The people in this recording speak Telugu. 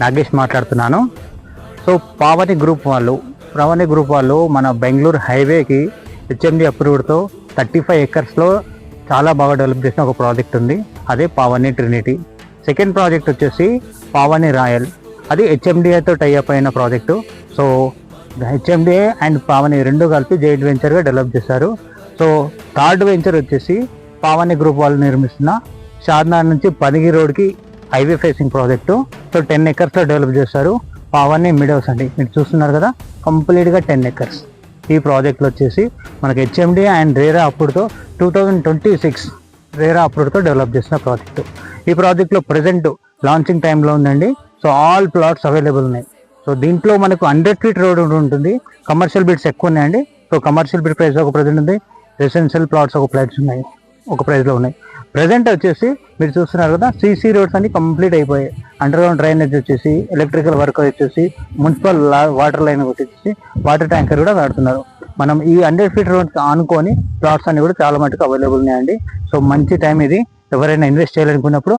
నాగేష్ మాట్లాడుతున్నాను. సో పావని గ్రూప్ వాళ్ళు మన బెంగళూరు హైవేకి హెచ్ఎండి అప్రూవ్డ్తో 35 ఎకర్స్లో చాలా బాగా డెవలప్ చేసిన ఒక ప్రాజెక్ట్ ఉంది. అదే పావని ట్రినిటీ. సెకండ్ ప్రాజెక్ట్ వచ్చేసి పావని రాయల్. అది హెచ్ఎండిఏతో టైఅప్ అయిన project. So HMDA and Pavani రెండు కలిపి జాయింట్ వెంచర్గా డెవలప్ చేశారు. సో థర్డ్ వెంచర్ వచ్చేసి పావని గ్రూప్ వాళ్ళు నిర్మిస్తున్న షాద్నగర్ నుంచి పనిగి రోడ్కి హైవే ఫేసింగ్ ప్రాజెక్టు. సో 10 ఎకర్స్లో డెవలప్ చేశారు. పావని మిడోస్ అండి, మీరు చూస్తున్నారు కదా, కంప్లీట్గా 10 ఎకర్స్. ఈ ప్రాజెక్ట్లో వచ్చేసి మనకి హెచ్ఎండి అండ్ రేరా అప్రూవ్డ్తో 2026 రేరా అప్రూవ్డ్తో డెవలప్ చేసిన ప్రాజెక్టు. ఈ ప్రాజెక్ట్లో ప్రజెంట్ లాంచింగ్ టైంలో ఉందండి. సో ఆల్ ప్లాట్స్ అవైలబుల్ ఉన్నాయి. సో దీంట్లో మనకు 100 ఫీట్ రోడ్ ఉంటుంది. కమర్షియల్ బిడ్స్ ఎక్కువ ఉన్నాయండి. సో కమర్షియల్ బిడ్ ప్రైస్ ఒక ప్రజెంట్ ఉంది, రెసిడెన్షియల్ ప్లాట్స్ ఒక ప్రైస్లో ఉన్నాయి. ప్రజెంట్ వచ్చేసి మీరు చూస్తున్నారు కదా, సీసీ రోడ్స్ అన్ని కంప్లీట్ అయిపోయాయి. అండర్ గ్రౌండ్ డ్రైనేజ్ వచ్చేసి, ఎలక్ట్రికల్ వర్క్ వచ్చేసి, మున్సిపల్ వాటర్ లైన్ వచ్చేసి, వాటర్ ట్యాంకర్ కూడా వాడుతున్నారు. మనం ఈ 100 ఫీట్ రోడ్స్ ఆనుకొని ప్లాట్స్ అన్ని కూడా చాలా మటుకు అవైలబుల్ ఉన్నాయండి. సో మంచి టైం ఇది. ఎవరైనా ఇన్వెస్ట్ చేయాలనుకున్నప్పుడు